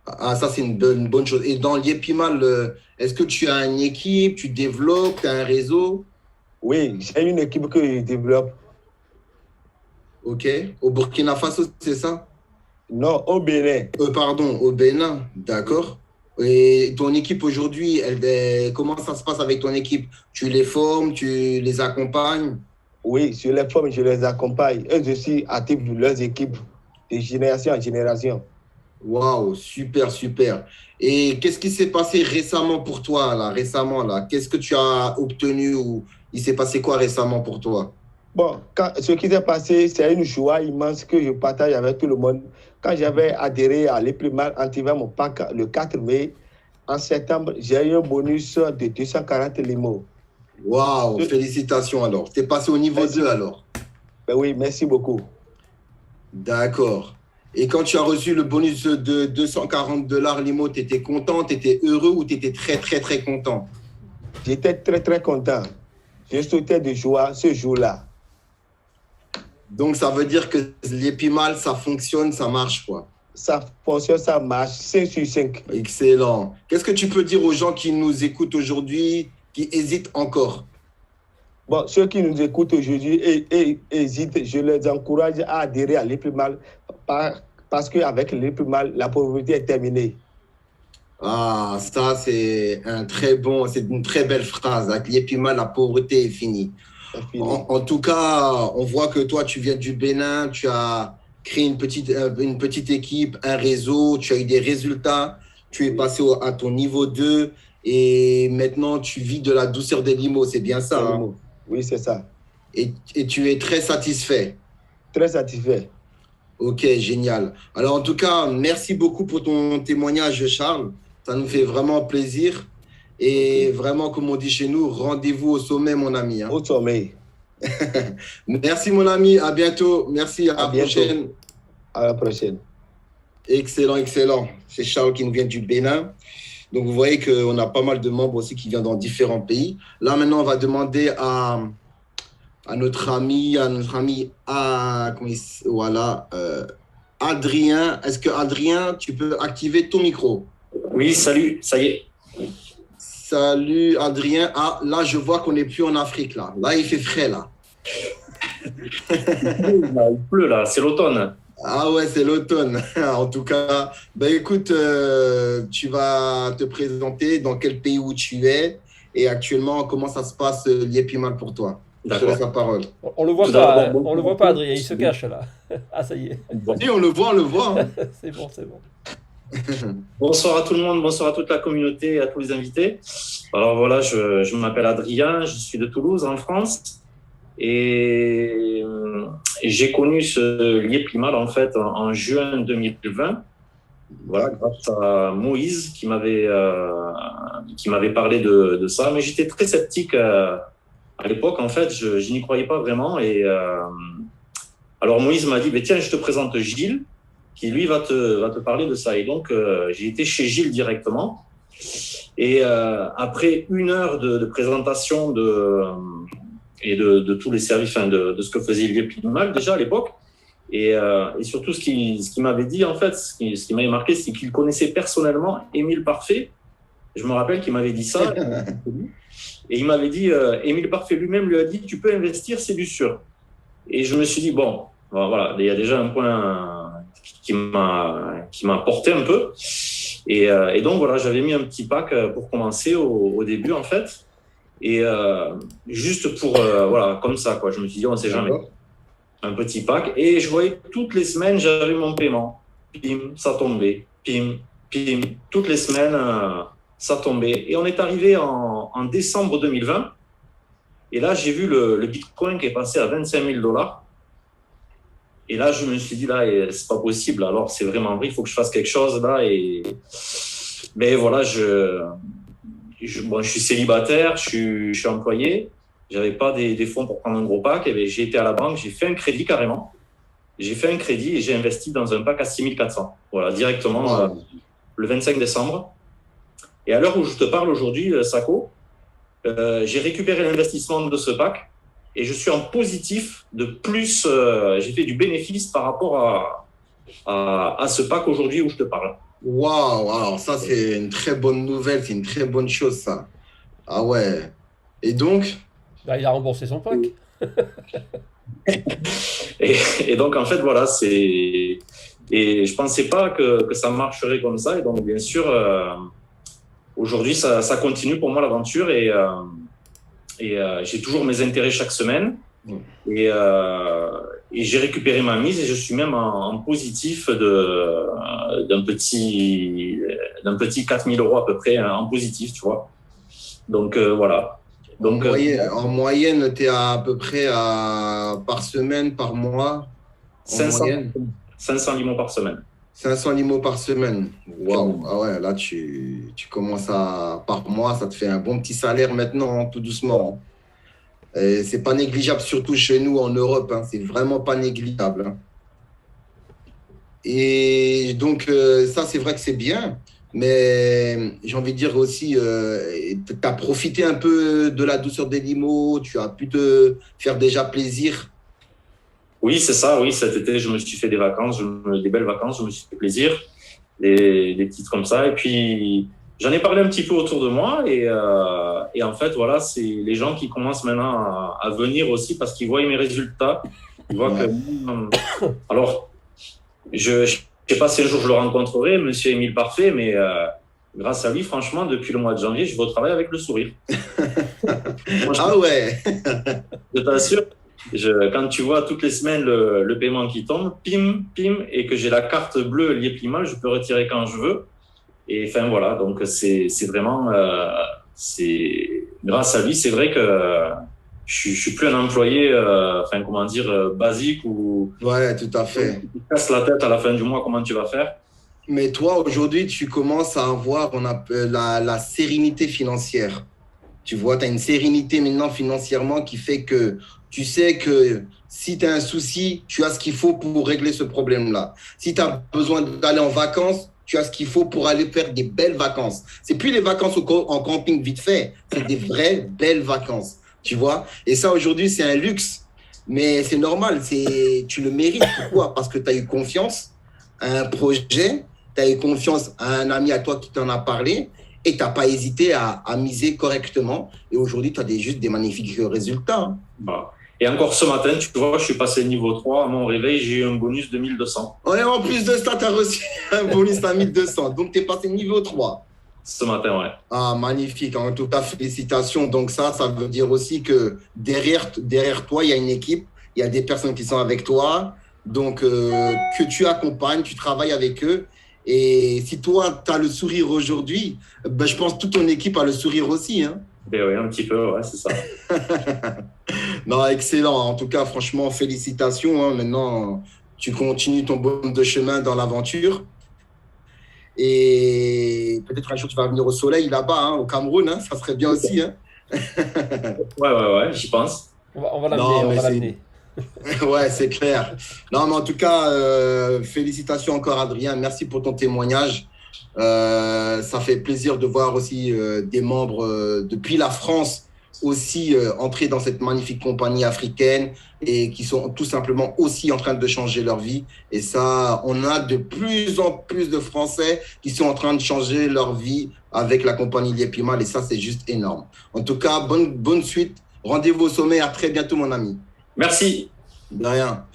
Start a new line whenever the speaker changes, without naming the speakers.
Ah, ça, c'est une bonne chose. Et dans l'Iepimal, est-ce que tu as une équipe, tu développes, tu as un réseau?
Oui, j'ai une équipe que je développe.
OK. Au Burkina Faso, c'est ça?
Non, au Bénin.
Pardon, au Bénin. D'accord. Et ton équipe aujourd'hui, comment ça se passe avec ton équipe? Tu les formes, tu les accompagnes?
Oui, je les forme, je les accompagne. Et je suis actif de leurs équipes de génération en génération.
Waouh, super, super. Et qu'est-ce qui s'est passé récemment pour toi, là, récemment, là? Qu'est-ce que tu as obtenu ou il s'est passé quoi récemment pour toi?
Bon, ce qui s'est passé, c'est une joie immense que je partage avec tout le monde. Quand j'avais adhéré à l'Eprimal Antiver, mon pack le 4 mai, en septembre, j'ai eu un bonus de 240 limos.
Waouh, félicitations alors. T'es passé au niveau
Merci
2
beaucoup.
alors.
Ben oui, merci beaucoup.
D'accord. Et quand tu as reçu le bonus de 240 $ Limo, tu étais content, tu étais heureux ou tu étais très, très, très content?
J'étais très, très content. Je sautais de joie ce jour-là.
Donc, ça veut dire que l'Epimal, ça fonctionne, ça marche, quoi.
Ça fonctionne, ça marche, 5 sur 5.
Excellent. Qu'est-ce que tu peux dire aux gens qui nous écoutent aujourd'hui, qui hésitent encore?
Bon, ceux qui nous écoutent aujourd'hui et hésitent, je les encourage à adhérer à l'Eprimal parce qu'avec l'Eprimal, la pauvreté est terminée.
Ah, ça, c'est une très belle phrase. Avec l'Epimal, la pauvreté est finie.
C'est
En,
fini.
en tout cas, on voit que toi, tu viens du Bénin, tu as créé une petite équipe, un réseau, tu as eu des résultats, tu es
Oui,
passé à ton niveau 2 et maintenant tu vis de la douceur des limos, c'est bien ça,
c'est le
hein?
mot. Oui, c'est ça.
Et tu es très satisfait.
Très satisfait.
Ok, génial. Alors en tout cas, merci beaucoup pour ton témoignage, Charles. Ça nous fait vraiment plaisir.
OK.
Et vraiment, comme on dit chez nous, rendez-vous au sommet, mon ami, hein.
Au sommeil.
Merci, mon ami. À bientôt. Merci. À
À
la
bientôt.
prochaine.
À la prochaine.
Excellent, excellent. C'est Charles qui nous vient du Bénin. Donc, vous voyez qu'on a pas mal de membres aussi qui viennent dans différents pays. Là, maintenant, on va demander voilà, Adrien. Est-ce que, Adrien, tu peux activer ton micro?
Oui, salut, ça y est.
Salut, Adrien. Ah, là, je vois qu'on n'est plus en Afrique, là. Là, il fait frais, là.
Il pleut là, c'est l'automne.
Ah ouais, c'est l'automne. En tout cas, ben écoute, tu vas te présenter dans quel pays où tu es et actuellement, comment ça se passe l'Iepimal pour toi. Je te laisse
D'accord.
la parole.
On le voit
Tout d'abord,
pas, on le
bonjour à
voit pas,
tous.
Adrien, il se cache là. Ah, ça y est,
Bon.
Si, on le voit, hein.
c'est bon, c'est bon.
Bonsoir à tout le monde, bonsoir à toute la communauté et à tous les invités. Alors voilà, je m'appelle Adrien, je suis de Toulouse en France et j'ai connu ce Liépimal en fait en juin 2020. Voilà, grâce à Moïse qui m'avait parlé de ça, mais j'étais très sceptique à l'époque. En fait, je n'y croyais pas vraiment et alors Moïse m'a dit, mais tiens, je te présente Gilles, qui lui va te parler de ça. Et donc, j'ai été chez Gilles directement. Et après une heure de présentation de tous les services, enfin, de ce que faisait Liépimal déjà à l'époque, et surtout ce qu'il m'avait dit, en fait, ce qui m'avait marqué, c'est qu'il connaissait personnellement Émile Parfait. Je me rappelle qu'il m'avait dit ça. Et il m'avait dit, Émile Parfait lui-même lui a dit, tu peux investir, c'est du sûr. Et je me suis dit, bon, voilà, il y a déjà un point qui m'a porté un peu. Et donc, voilà, j'avais mis un petit pack pour commencer au début, en fait. Et juste pour, voilà, comme ça, quoi. Je me suis dit, on ne sait jamais. Un petit pack. Et je voyais toutes les semaines, j'avais mon paiement. Pim, ça tombait. Pim, pim. Toutes les semaines, ça tombait. Et on est arrivé en décembre 2020. Et là, j'ai vu le Bitcoin qui est passé à 25 000 $. Et là, je me suis dit, là, c'est pas possible. Alors, c'est vraiment vrai, il faut que je fasse quelque chose là. Mais voilà, bon, je suis célibataire, je suis employé. J'avais pas des fonds pour prendre un gros pack. Et bien, j'ai été à la banque, j'ai fait un crédit carrément. J'ai fait un crédit et j'ai investi dans un pack à 6 400. Voilà, directement le 25 décembre. Et à l'heure où je te parle aujourd'hui, Sako, j'ai récupéré l'investissement de ce pack et je suis en positif de plus. J'ai fait du bénéfice par rapport à ce pack aujourd'hui où je te parle.
Waouh, alors ça, c'est une très bonne nouvelle, c'est une très bonne chose, ça. Ah ouais. Et donc,
Bah, il a remboursé son pack.
Et donc, en fait, voilà, c'est. Et je pensais pas que ça marcherait comme ça. Et donc, bien sûr, aujourd'hui, ça continue pour moi l'aventure. Et j'ai toujours mes intérêts chaque semaine.
Mm.
Et j'ai récupéré ma mise et je suis même en positif d'un petit 4 000 euros à peu près en positif, tu vois. Donc, voilà. Donc,
en moyenne, tu es à peu près par semaine, par mois, en
500,
moyenne.
500 limons par semaine.
500 limos par semaine. Waouh. Ah ouais, là, tu commences par mois, ça te fait un bon petit salaire maintenant, hein, tout doucement. Et c'est pas négligeable, surtout chez nous en Europe. Hein, c'est vraiment pas négligeable. Hein. Et donc, ça, c'est vrai que c'est bien. Mais j'ai envie de dire aussi, tu as profité un peu de la douceur des limos, tu as pu te faire déjà plaisir.
Oui, c'est ça. Oui, cet été, je me suis fait des vacances, des belles vacances, je me suis fait plaisir, des titres comme ça. Et puis, j'en ai parlé un petit peu autour de moi. Et en fait, voilà, c'est les gens qui commencent maintenant à venir aussi parce qu'ils voient mes résultats. Ils voient
Ouais.
Alors, je ne sais pas si un jour je le rencontrerai, Monsieur Émile Parfait, mais grâce à lui, franchement, depuis le mois de janvier, je vais au travail avec le sourire. Franchement,
Ah ouais.
je t'assure, quand tu vois toutes les semaines le paiement qui tombe, pim, pim, et que j'ai la carte bleue liée Plimal, je peux retirer quand je veux. Et enfin voilà, donc c'est vraiment, c'est grâce à lui, c'est vrai que je suis plus un employé, enfin comment dire, basique ou
Ouais, tout à fait.
qui te casse la tête à la fin du mois, comment tu vas faire.
Mais toi, aujourd'hui, tu commences à avoir la sérénité financière. Tu vois, tu as une sérénité maintenant financièrement qui fait que tu sais que si tu as un souci, tu as ce qu'il faut pour régler ce problème-là. Si tu as besoin d'aller en vacances, tu as ce qu'il faut pour aller faire des belles vacances. C'est plus les vacances en camping vite fait, c'est des vraies belles vacances. Tu vois? Et ça, aujourd'hui, c'est un luxe. Mais c'est normal, tu le mérites. Pourquoi? Parce que tu as eu confiance à un projet, tu as eu confiance à un ami à toi qui t'en a parlé et tu n'as pas hésité à miser correctement. Et aujourd'hui, tu as juste des magnifiques résultats. Hein.
Voilà. Et encore ce matin, tu vois, je suis passé niveau 3. À mon réveil, j'ai eu un bonus de 1200
Et en plus de ça, tu as reçu un bonus à 1200. Donc, tu es passé niveau 3.
ce matin, ouais.
Ah, magnifique. En tout cas, félicitations. Donc, ça veut dire aussi que derrière toi, il y a une équipe, il y a des personnes qui sont avec toi, donc que tu accompagnes, tu travailles avec eux. Et si toi, tu as le sourire aujourd'hui, ben, je pense que toute ton équipe a le sourire aussi. Hein.
Ben oui, un petit peu, ouais, c'est ça.
Non, excellent. En tout cas, franchement, félicitations. Hein. Maintenant, tu continues ton bonhomme de chemin dans l'aventure. Et peut-être un jour, tu vas venir au soleil là-bas, hein, au Cameroun. Hein. Ça serait bien aussi. Hein.
Ouais, j'y pense.
On va l'amener,
Non,
on
mais
va
c'est
l'amener.
ouais, c'est clair. Non, mais en tout cas, félicitations encore, Adrien. Merci pour ton témoignage. Ça fait plaisir de voir aussi des membres depuis la France aussi entrer dans cette magnifique compagnie africaine et qui sont tout simplement aussi en train de changer leur vie. Et ça, on a de plus en plus de Français qui sont en train de changer leur vie avec la compagnie Liepimal et ça, c'est juste énorme. En tout cas, bonne suite. Rendez-vous au sommet. À très bientôt, mon ami.
Merci.
De rien.